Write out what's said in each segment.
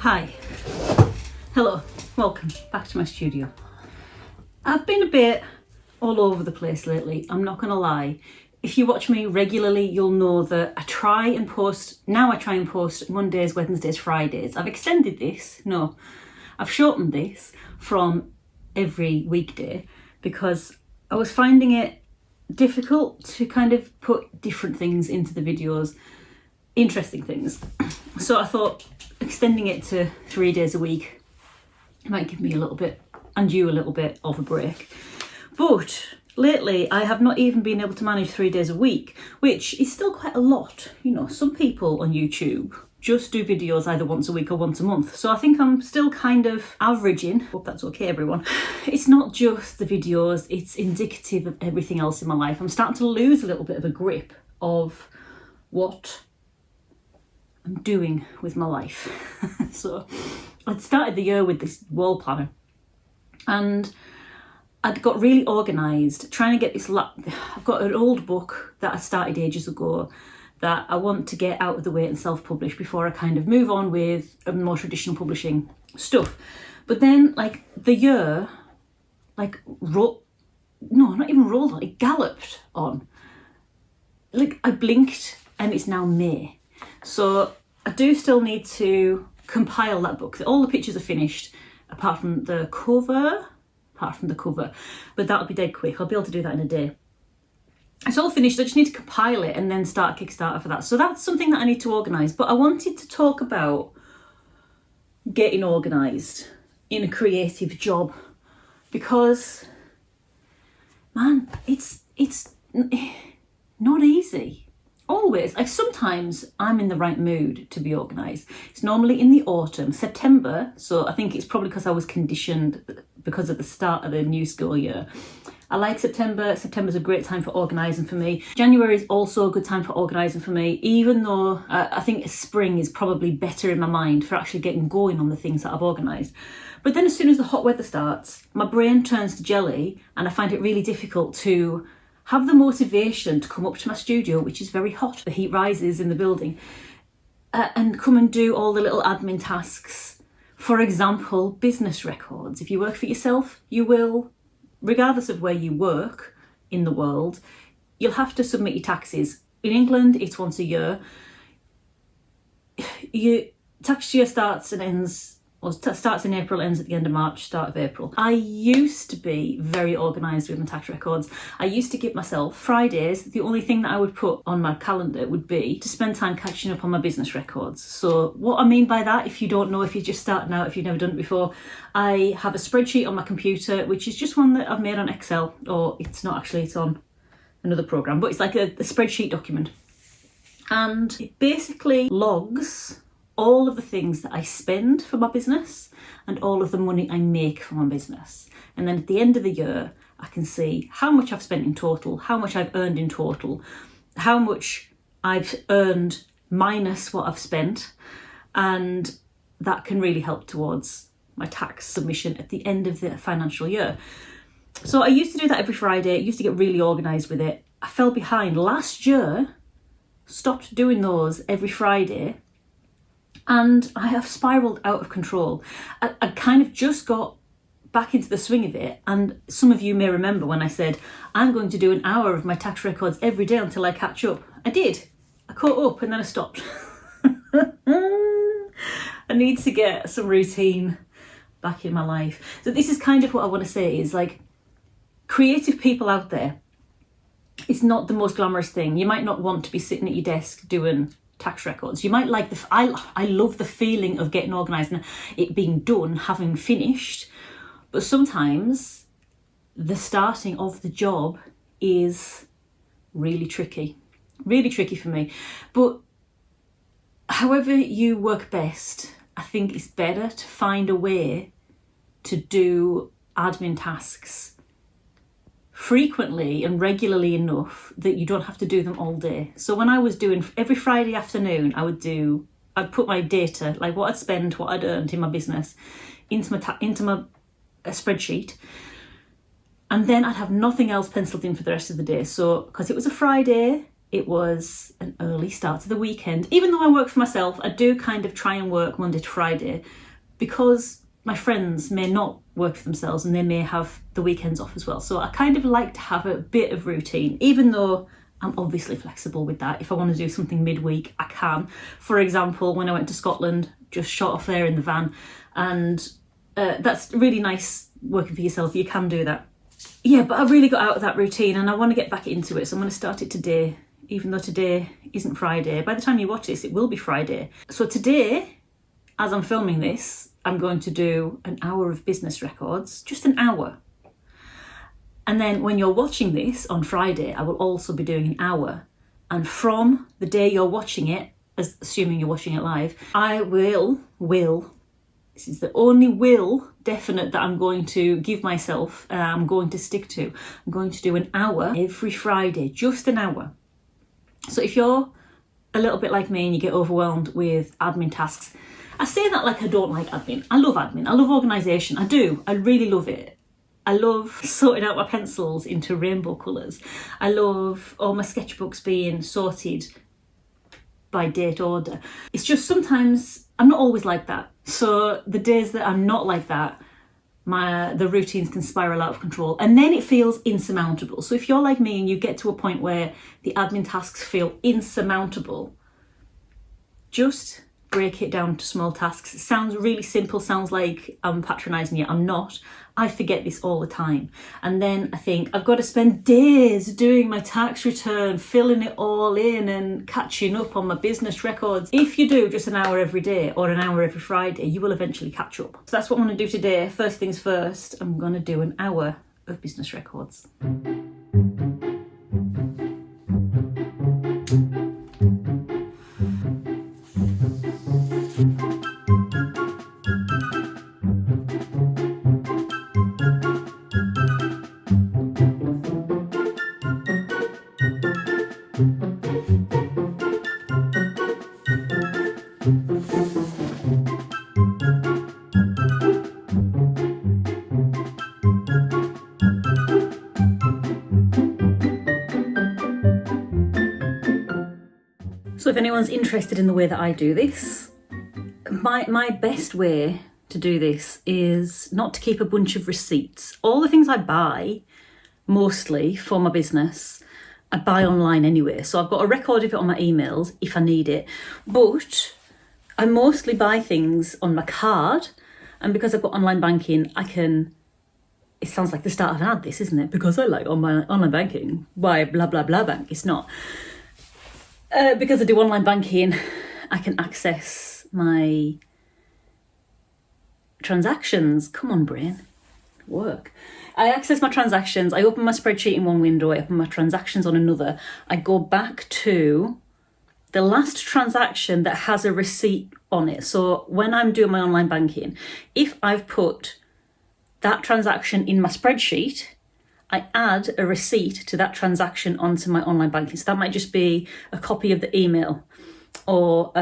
Hi, hello, welcome back to my studio. I've been a bit all over the place lately, I'm not gonna lie. If you watch me regularly, you'll know that I try and post Mondays, Wednesdays, Fridays. I've extended this, I've shortened this from every weekday because I was finding it difficult to kind of put different things into the videos, interesting things. So I thought extending it to 3 days a week might give me a little bit and you a little bit of a break. But lately I have not even been able to manage 3 days a week, which is still quite a lot. You know, some people on YouTube just do videos either once a week or once a month. So I think I'm still kind of averaging. Hope that's okay, everyone. It's not just the videos, it's indicative of everything else in my life. I'm starting to lose a little bit of a grip of what I'm doing with my life. So I'd started the year with this wall planner and I'd got really organised trying to get this I've got an old book that I started ages ago that I want to get out of the way and self-publish before I kind of move on with more traditional publishing stuff. But then like the year it galloped on. Like I blinked and it's now May. So I do still need to compile that book. All the pictures are finished apart from the cover, but that'll be dead quick. I'll be able to do that in a day. It's all finished. I just need to compile it and then start a Kickstarter for that. So that's something that I need to organise. But I wanted to talk about getting organised in a creative job because, man, it's not easy. Always. Like sometimes I'm in the right mood to be organised. It's normally in the autumn, September. So I think it's probably because I was conditioned because of the start of the new school year. I like September. September's a great time for organising for me. January is also a good time for organising for me, even though I think spring is probably better in my mind for actually getting going on the things that I've organised. But then as soon as the hot weather starts, my brain turns to jelly and I find it really difficult to have the motivation to come up to my studio, which is very hot. The heat rises in the building, and come and do all the little admin tasks. For example, business records. If you work for yourself, you will, regardless of where you work in the world, you'll have to submit your taxes. In England, it's once a year. Your tax year starts and ends, or starts in April, ends at the end of March, start of April. I used to be very organised with my tax records. I used to give myself Fridays. The only thing that I would put on my calendar would be to spend time catching up on my business records. So what I mean by that, if you don't know, if you're just starting out, if you've never done it before, I have a spreadsheet on my computer, which is just one that I've made on Excel, or it's not actually, it's on another program, but it's like a spreadsheet document. And it basically logs all of the things that I spend for my business and all of the money I make for my business. And then at the end of the year, I can see how much I've spent in total, how much I've earned in total, how much I've earned minus what I've spent. And that can really help towards my tax submission at the end of the financial year. So I used to do that every Friday. I used to get really organised with it. I fell behind last year, stopped doing those every Friday, and I have spiralled out of control. I kind of just got back into the swing of it. And some of you may remember when I said, I'm going to do an hour of my tax records every day until I catch up. I did. I caught up and then I stopped. I need to get some routine back in my life. So this is kind of what I want to say is like, creative people out there, it's not the most glamorous thing. You might not want to be sitting at your desk doing tax records. You might like I love the feeling of getting organised and it being done, having finished. But sometimes the starting of the job is really tricky for me. But however you work best, I think it's better to find a way to do admin tasks frequently and regularly enough that you don't have to do them all day. So when I was doing every Friday afternoon, I'd put my data, like what I'd spent, what I'd earned in my business, into my spreadsheet, and then I'd have nothing else penciled in for the rest of the day. So because it was a Friday, it was an early start to the weekend. Even though I work for myself, I do kind of try and work Monday to Friday because my friends may not work for themselves and they may have the weekends off as well. So I kind of like to have a bit of routine, even though I'm obviously flexible with that. If I want to do something midweek, I can. For example, when I went to Scotland, just shot off there in the van, and that's really nice working for yourself. You can do that. Yeah, but I really got out of that routine and I want to get back into it. So I'm going to start it today, even though today isn't Friday. By the time you watch this, it will be Friday. So today, as I'm filming this, I'm going to do an hour of business records, just an hour. And then when you're watching this on Friday, I will also be doing an hour. And from the day you're watching it, assuming you're watching it live, I will, this is the only will definite that I'm going to give myself, I'm going to stick to. I'm going to do an hour every Friday, just an hour. So if you're a little bit like me and you get overwhelmed with admin tasks, I say that like I don't like admin. I love admin. I love organisation. I do. I really love it. I love sorting out my pencils into rainbow colours. I love all my sketchbooks being sorted by date order. It's just sometimes I'm not always like that. So the days that I'm not like that, the routines can spiral out of control and then it feels insurmountable. So if you're like me and you get to a point where the admin tasks feel insurmountable, just break it down to small tasks. It sounds really simple, sounds like I'm patronising you. I'm not. I forget this all the time. And then I think I've got to spend days doing my tax return, filling it all in and catching up on my business records. If you do just an hour every day or an hour every Friday, you will eventually catch up. So that's what I'm going to do today. First things first, I'm going to do an hour of business records. So if anyone's interested in the way that I do this, my best way to do this is not to keep a bunch of receipts. All the things I buy, mostly for my business, I buy online anyway. So I've got a record of it on my emails if I need it. But I mostly buy things on my card. And because I've got online banking, I can... It sounds like the start of an ad, this, isn't it? Because I like online banking. Why, blah, blah, blah bank. It's not. Because I do online banking, I can access my transactions. Come on, brain, work. I access my transactions. I open my spreadsheet in one window. I open my transactions on another. I go back to the last transaction that has a receipt on it. So when I'm doing my online banking, if I've put that transaction in my spreadsheet, I add a receipt to that transaction onto my online banking. So that might just be a copy of the email, or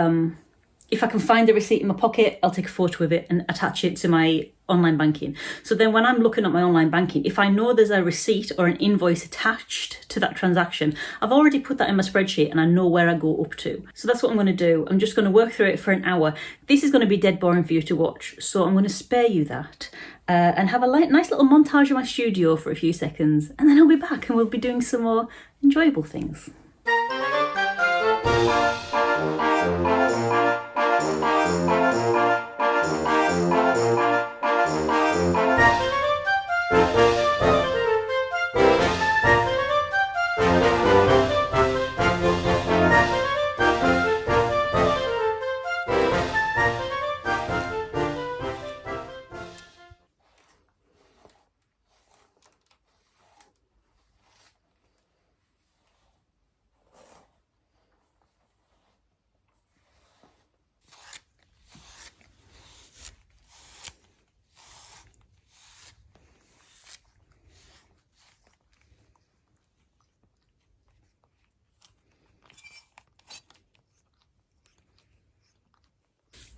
if I can find the receipt in my pocket, I'll take a photo of it and attach it to my online banking. So then when I'm looking at my online banking, if I know there's a receipt or an invoice attached to that transaction, I've already put that in my spreadsheet and I know where I go up to. So that's what I'm going to do. I'm just going to work through it for an hour. This is going to be dead boring for you to watch, so I'm going to spare you that. And have a nice little montage of my studio for a few seconds, and then I'll be back and we'll be doing some more enjoyable things.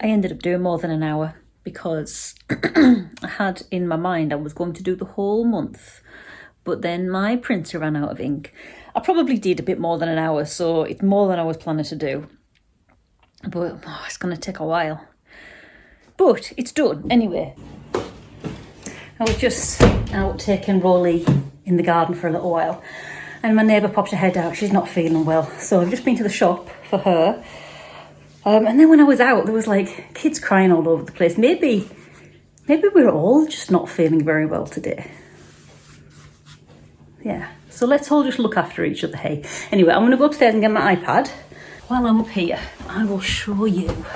I ended up doing more than an hour because I had in my mind I was going to do the whole month, but then my printer ran out of ink. I probably did a bit more than an hour, so it's more than I was planning to do. But it's going to take a while. But it's done anyway. I was just out taking Rolly in the garden for a little while, and my neighbour popped her head out. She's not feeling well, so I've just been to the shop for her. And then when I was out, there was like kids crying all over the place. Maybe we're all just not feeling very well today. Yeah, so let's all just look after each other, hey. Anyway, I'm going to go upstairs and get my iPad. While I'm up here, I will show you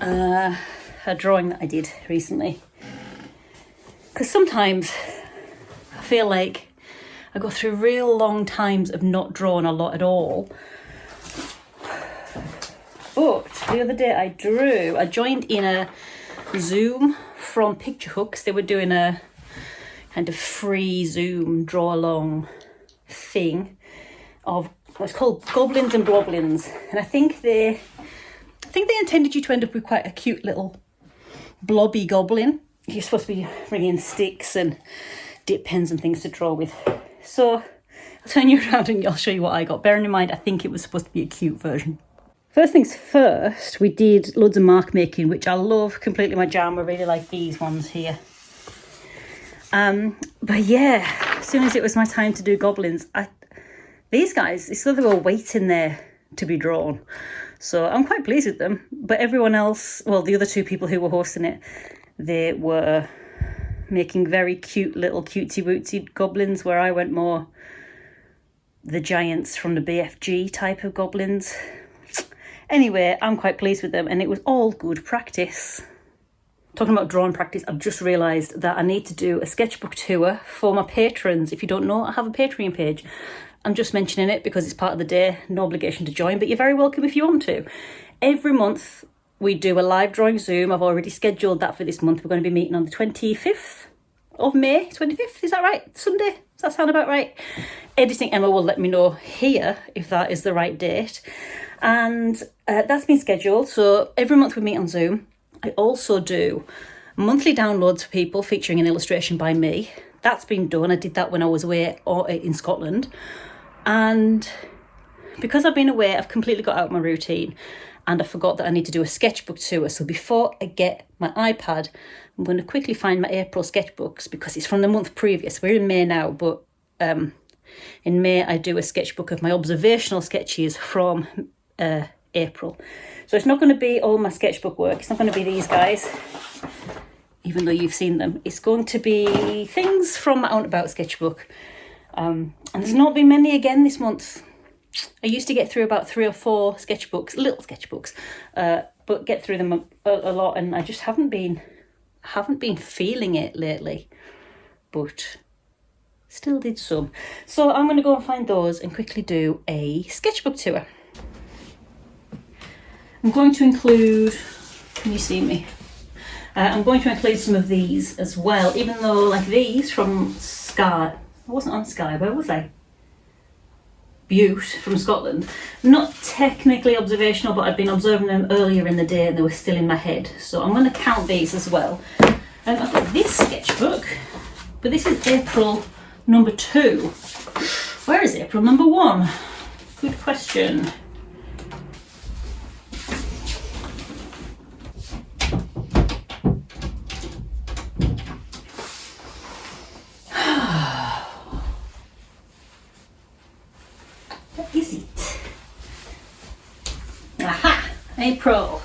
a drawing that I did recently. Because sometimes I feel like I go through real long times of not drawing a lot at all. But the other day I joined in a Zoom from Picture Hooks. They were doing a kind of free Zoom draw along thing of what's called Goblins and Bloblins. And I think they intended you to end up with quite a cute little blobby goblin. You're supposed to be bringing sticks and dip pens and things to draw with. So I'll turn you around and I'll show you what I got. Bearing in mind, I think it was supposed to be a cute version. First things first, we did loads of mark making, which I love, completely my jam. I really like these ones here. But yeah, as soon as it was my time to do goblins, these guys, it's sort of a waiting there to be drawn. So I'm quite pleased with them. But everyone else, well, the other two people who were hosting it, they were making very cute little cutesy-bootsy goblins, where I went more the giants from the BFG type of goblins. Anyway, I'm quite pleased with them, and it was all good practice. Talking about drawing practice, I've just realised that I need to do a sketchbook tour for my patrons. If you don't know, I have a Patreon page. I'm just mentioning it because it's part of the day, no obligation to join, but you're very welcome if you want to. Every month we do a live drawing Zoom. I've already scheduled that for this month. We're going to be meeting on the 25th of May. 25th, is that right? Sunday? Does that sound about right? Editing Emma will let me know here if that is the right date. And that's been scheduled. So every month we meet on Zoom. I also do monthly downloads for people featuring an illustration by me. That's been done. I did that when I was away in Scotland. And because I've been away, I've completely got out my routine. And I forgot that I need to do a sketchbook tour. So before I get my iPad, I'm going to quickly find my April sketchbooks because it's from the month previous. We're in May now, but in May I do a sketchbook of my observational sketches from April. So it's not going to be all my sketchbook work. It's not going to be these guys, even though you've seen them. It's going to be things from my Out and About sketchbook. And there's not been many again this month. I used to get through about 3 or 4 sketchbooks, little sketchbooks, but get through them a lot, and I just haven't been feeling it lately, but still did some. So I'm going to go and find those and quickly do a sketchbook tour. I'm going to include, can you see me? I'm going to include some of these as well, even though like these from Sky, I wasn't on Sky, where was I? Butte from Scotland. Not technically observational, but I'd been observing them earlier in the day and they were still in my head. So I'm going to count these as well. I've got this sketchbook, but this is April number 2. Where is April number 1? Good question. Is it? Aha! April.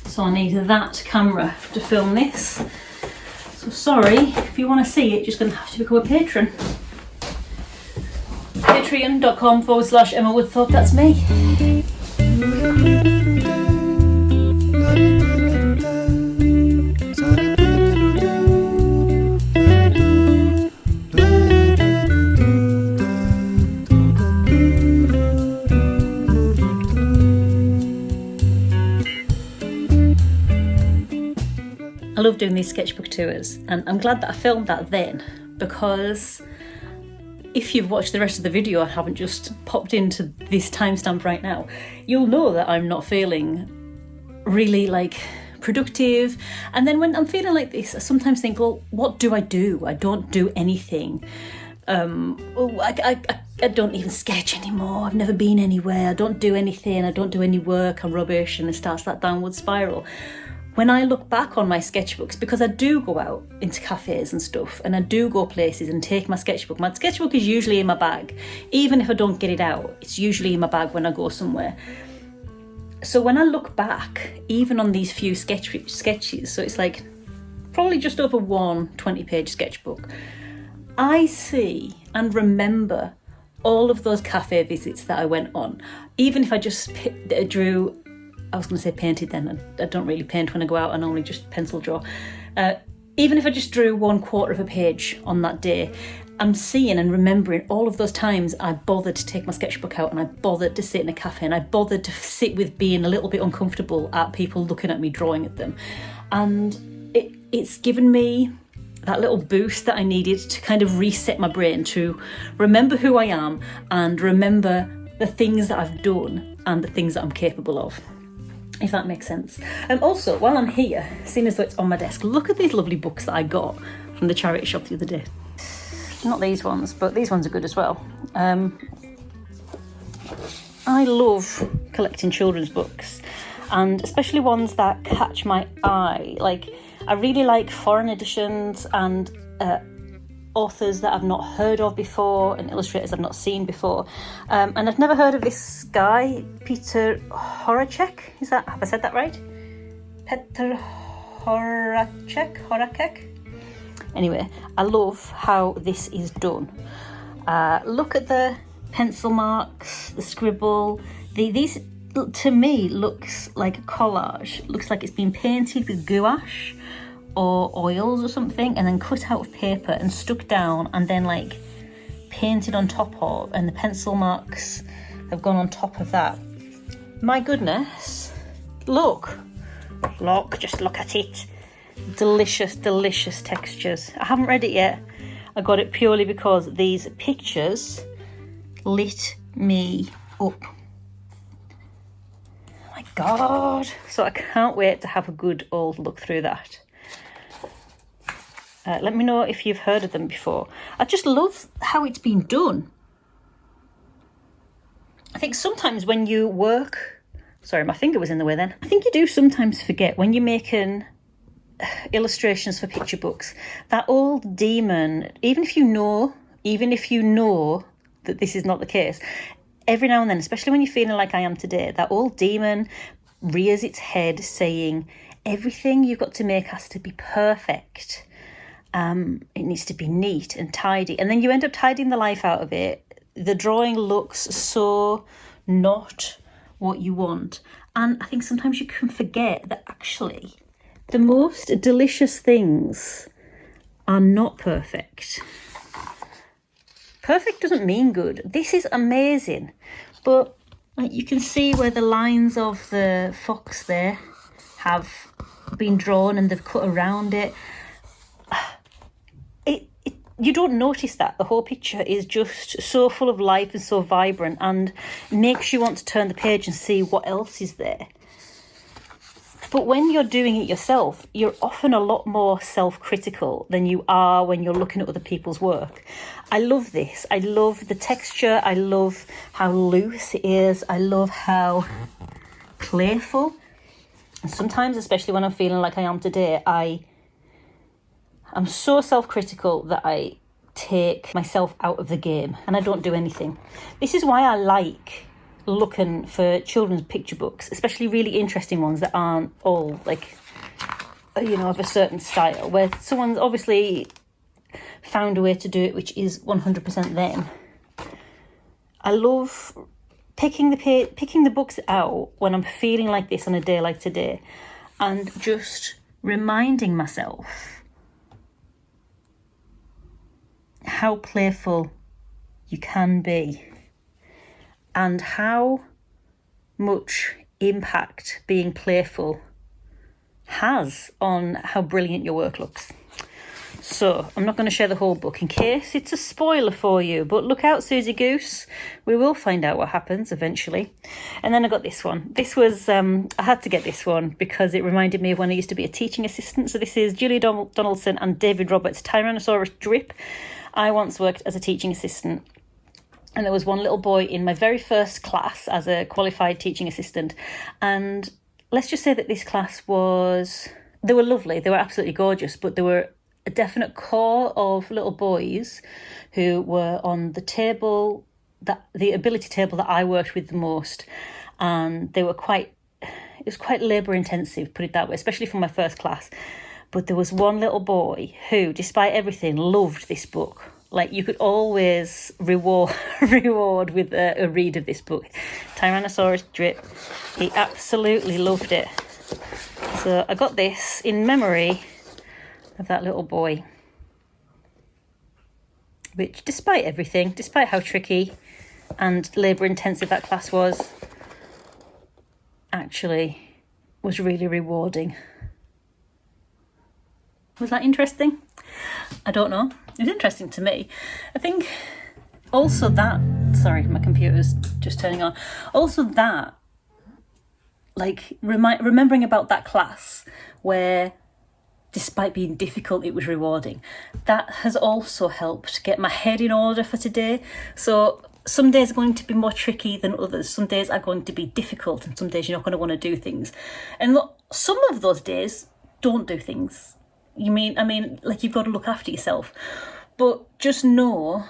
So I need that camera to film this. So sorry, if you want to see it, you're just going to have to become a patron. Patreon.com/Emma Woodthorpe, that's me. I love doing these sketchbook tours, and I'm glad that I filmed that then, because if you've watched the rest of the video and haven't just popped into this timestamp right now, you'll know that I'm not feeling really like productive. And then when I'm feeling like this, I sometimes think, well, what do? I don't do anything. I don't even sketch anymore. I've never been anywhere. I don't do anything. I don't do any work. I'm rubbish. And it starts that downward spiral. When I look back on my sketchbooks, because I do go out into cafes and stuff, and I do go places and take my sketchbook is usually in my bag. Even if I don't get it out, it's usually in my bag when I go somewhere. So when I look back, even on these few sketches, so it's like probably just over one 20-page sketchbook, I see and remember all of those cafe visits that I went on. Even if I just drew, I was going to say painted then, I don't really paint when I go out, I normally just pencil draw. Even if I just drew 1/4 of a page on that day, I'm seeing and remembering all of those times I bothered to take my sketchbook out, and I bothered to sit in a cafe, and I bothered to sit with being a little bit uncomfortable at people looking at me drawing at them. And it's given me that little boost that I needed to kind of reset my brain, to remember who I am and remember the things that I've done and the things that I'm capable of, if that makes sense. Also, while I'm here, seeing as though it's on my desk, look at these lovely books that I got from the charity shop the other day. Not these ones, but these ones are good as well. I love collecting children's books, and especially ones that catch my eye. Like, I really like foreign editions and authors that I've not heard of before and illustrators I've not seen before. And I've never heard of this guy, Peter Horacek. Have I said that right? Peter Horacek? Anyway, I love how this is done. Look at the pencil marks, the scribble. These, to me, looks like a collage. Looks like it's been painted with gouache or oils or something, and then cut out of paper and stuck down, and then like painted on top of, and the pencil marks have gone on top of that. My goodness, look, just look at it. Delicious textures. I haven't read it yet. I got it purely because these pictures lit me up. Oh my God. So I can't wait to have a good old look through that. Let me know if you've heard of them before. I just love how it's been done. I think sometimes when you work... Sorry, my finger was in the way then. I think you do sometimes forget when you're making illustrations for picture books, that old demon, even if you know that this is not the case, every now and then, especially when you're feeling like I am today, that old demon rears its head saying, everything you've got to make has to be perfect. It needs to be neat and tidy. And then you end up tidying the life out of it. The drawing looks so not what you want. And I think sometimes you can forget that actually the most delicious things are not perfect. Perfect doesn't mean good. This is amazing. But like, you can see where the lines of the fox there have been drawn and they've cut around it. You don't notice that. The whole picture is just so full of life and so vibrant, and makes you want to turn the page and see what else is there. But when you're doing it yourself, you're often a lot more self-critical than you are when you're looking at other people's work. I love this. I love the texture. I love how loose it is. I love how playful. And sometimes, especially when I'm feeling like I am today, I'm so self-critical that I take myself out of the game and I don't do anything. This is why I like looking for children's picture books, especially really interesting ones that aren't all like, of a certain style, where someone's obviously found a way to do it which is 100% them. I love picking the books out when I'm feeling like this on a day like today, and just reminding myself how playful you can be and how much impact being playful has on how brilliant your work looks. So I'm not going to share the whole book in case it's a spoiler for you, but look out, Susie Goose. We will find out what happens eventually. And then I got this one. This was, I had to get this one because it reminded me of when I used to be a teaching assistant. So this is Julia Donaldson and David Roberts' Tyrannosaurus Drip. I once worked as a teaching assistant, and there was one little boy in my very first class as a qualified teaching assistant. And let's just say that this class was, they were lovely, they were absolutely gorgeous, but they were a definite core of little boys who were on the table, the ability table that I worked with the most, and they were it was quite labour intensive, put it that way, especially for my first class. But there was one little boy who, despite everything, loved this book. Like, you could always reward with a read of this book. Tyrannosaurus Drip. He absolutely loved it. So I got this in memory of that little boy, which, despite everything, despite how tricky and labour intensive that class was, actually was really rewarding. Was that interesting? I don't know. It was interesting to me. I think also that, sorry, my computer's just turning on. Also that, like, remembering about that class where, despite being difficult, it was rewarding. That has also helped get my head in order for today. So some days are going to be more tricky than others. Some days are going to be difficult, and some days you're not going to want to do things. And look, some of those days, don't do things. I mean, like, you've got to look after yourself. But just know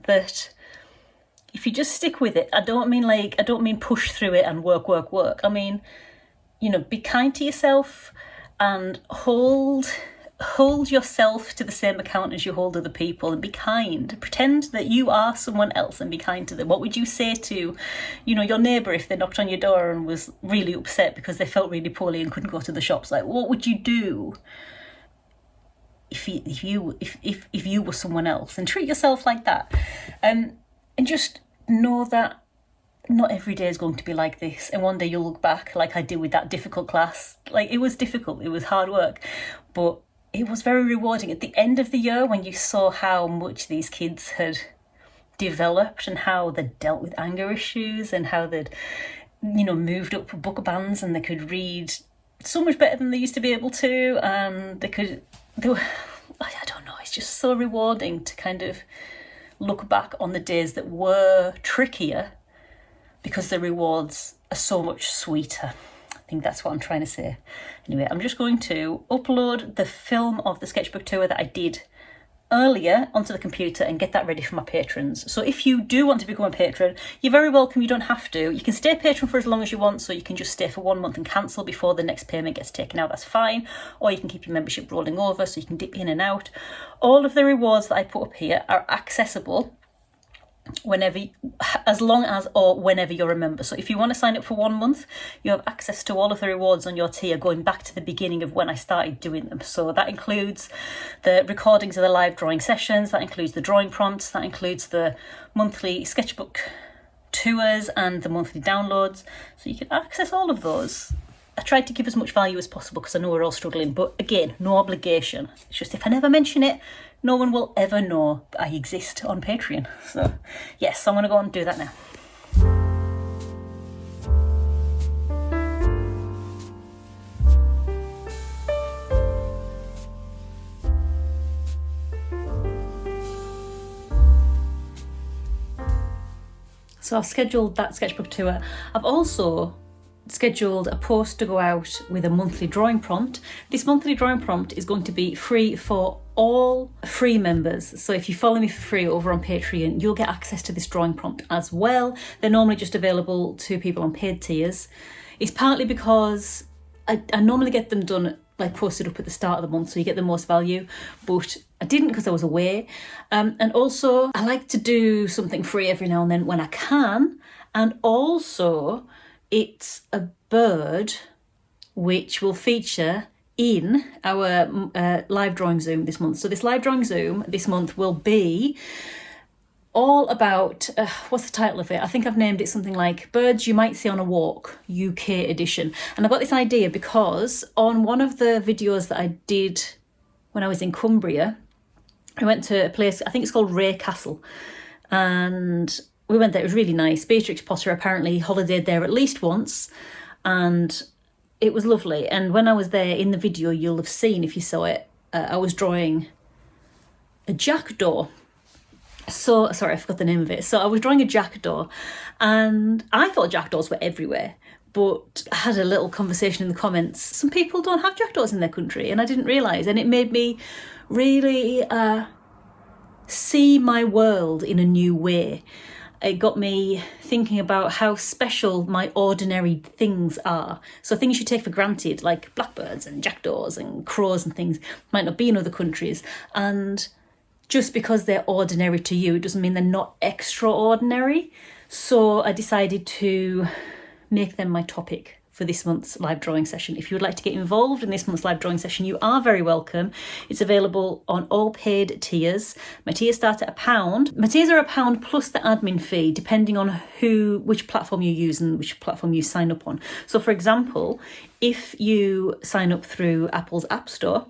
that if you just stick with it, I don't mean push through it and work. I mean, you know, be kind to yourself and hold yourself to the same account as you hold other people, and be kind. Pretend that you are someone else and be kind to them. What would you say to, you know, your neighbour if they knocked on your door and was really upset because they felt really poorly and couldn't go to the shops? Like, what would you do if you were someone else? And treat yourself like that. And just know that not every day is going to be like this, and one day you'll look back like I did with that difficult class. Like, it was difficult, it was hard work, but it was very rewarding at the end of the year when you saw how much these kids had developed and how they'd dealt with anger issues and how they'd, you know, moved up book bands, and they could read so much better than they used to be able to, and I don't know, it's just so rewarding to kind of look back on the days that were trickier because the rewards are so much sweeter. I think that's what I'm trying to say. Anyway, I'm just going to upload the film of the sketchbook tour that I did earlier onto the computer and get that ready for my patrons. So if you do want to become a patron, you're very welcome. You don't have to. You can stay a patron for as long as you want, so you can just stay for 1 month and cancel before the next payment gets taken out. That's fine. Or you can keep your membership rolling over so you can dip in and out. All of the rewards that I put up here are accessible as long as or whenever you're a member. So if you want to sign up for 1 month, you have access to all of the rewards on your tier going back to the beginning of when I started doing them. So that includes the recordings of the live drawing sessions, that includes the drawing prompts, that includes the monthly sketchbook tours and the monthly downloads. So you can access all of those. I tried to give as much value as possible because I know we're all struggling, but again, no obligation. It's just, if I never mention it, no one will ever know I exist on Patreon. So yes, I'm going to go and do that now. So I've scheduled that sketchbook tour. I've also scheduled a post to go out with a monthly drawing prompt. This monthly drawing prompt is going to be free for all free members. So if you follow me for free over on Patreon, you'll get access to this drawing prompt as well. They're normally just available to people on paid tiers. It's partly because I normally get them done, like, posted up at the start of the month, so you get the most value, but I didn't because I was away. And also I like to do something free every now and then when I can. And also it's a bird which will feature in our live drawing Zoom this month. So this live drawing Zoom this month will be all about, what's the title of it? I think I've named it something like Birds You Might See on a Walk, UK edition. And I got this idea because on one of the videos that I did, when I was in Cumbria. I went to a place, I think it's called Ray Castle, and we went there. It was really nice. Beatrix Potter apparently holidayed there at least once, and it was lovely. And when I was there, in the video you'll have seen, if you saw it, I was drawing a jackdaw. So, sorry, I forgot the name of it. So I was drawing a jackdaw, and I thought jackdaws were everywhere. But I had a little conversation in the comments. Some people don't have jackdaws in their country, and I didn't realise. And it made me really see my world in a new way. It got me thinking about how special my ordinary things are. So things you take for granted, like blackbirds and jackdaws and crows and things, might not be in other countries. And just because they're ordinary to you, it doesn't mean they're not extraordinary. So I decided to make them my topic for this month's live drawing session. If you would like to get involved in this month's live drawing session, you are very welcome. It's available on all paid tiers. My tiers start at £1. My tiers are £1 plus the admin fee, depending on which platform you use and which platform you sign up on. So for example, if you sign up through Apple's App Store,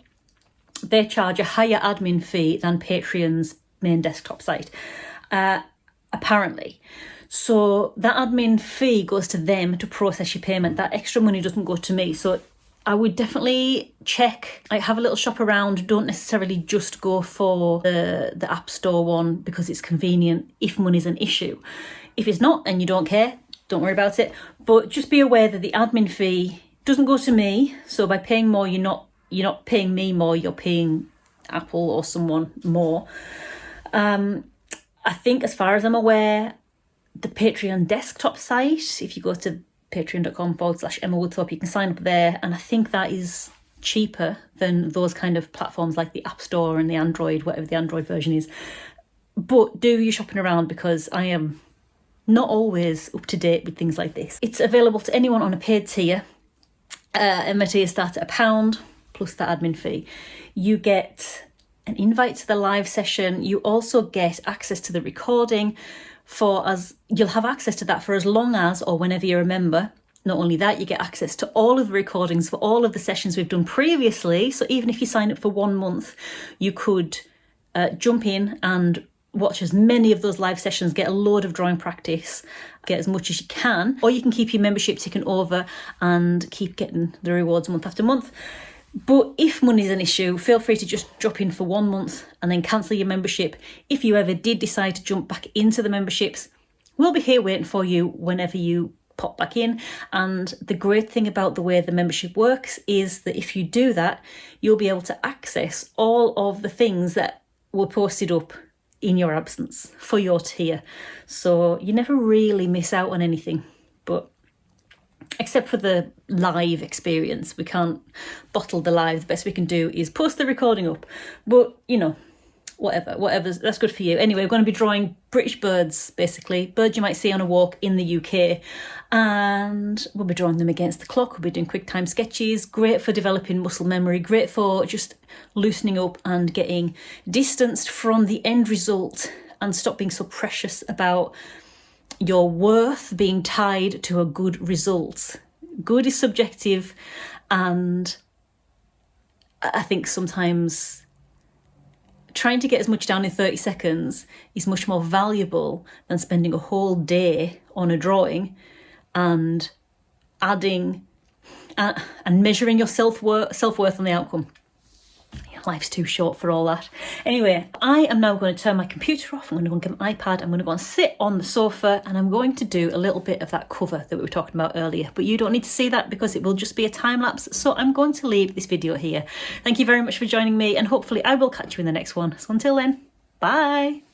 they charge a higher admin fee than Patreon's main desktop site, apparently. So that admin fee goes to them to process your payment. That extra money doesn't go to me. So I would definitely check, have a little shop around. Don't necessarily just go for the App Store one because it's convenient if money's an issue. If it's not and you don't care, don't worry about it. But just be aware that the admin fee doesn't go to me. So by paying more, you're not paying me more, you're paying Apple or someone more. I think, as far as I'm aware, the Patreon desktop site, if you go to patreon.com/Emma Woodthorpe, you can sign up there, and I think that is cheaper than those kind of platforms like the App Store and the Android, whatever the Android version is. But do your shopping around, because I am not always up to date with things like this. It's available to anyone on a paid tier, and my tier starts at £1 plus the admin fee. You get an invite to the live session. You also get access to the recording you'll have access to that for as long as or whenever you're a member. Not only that, you get access to all of the recordings for all of the sessions we've done previously. So even if you sign up for 1 month, you could jump in and watch as many of those live sessions, get a load of drawing practice, get as much as you can, or you can keep your membership ticking over and keep getting the rewards month after month. But if money's an issue, feel free to just drop in for 1 month and then cancel your membership. If you ever did decide to jump back into the memberships, we'll be here waiting for you whenever you pop back in. And the great thing about the way the membership works is that if you do that, you'll be able to access all of the things that were posted up in your absence for your tier. So you never really miss out on anything. But except for the live experience, we can't bottle the live. The best we can do is post the recording up. But, whatever's that's good for you. Anyway, we're going to be drawing British birds, basically. Birds you might see on a walk in the UK. And we'll be drawing them against the clock. We'll be doing quick time sketches. Great for developing muscle memory. Great for just loosening up and getting distanced from the end result and stop being so precious about your worth being tied to a good result. Good is subjective, and I think sometimes trying to get as much down in 30 seconds is much more valuable than spending a whole day on a drawing and adding and measuring your self-worth on the outcome. Life's too short for all that. Anyway, I am now going to turn my computer off. I'm going to go and get my iPad. I'm going to go and sit on the sofa, and I'm going to do a little bit of that cover that we were talking about earlier. But you don't need to see that because it will just be a time lapse. So I'm going to leave this video here. Thank you very much for joining me, and hopefully I will catch you in the next one. So until then, bye.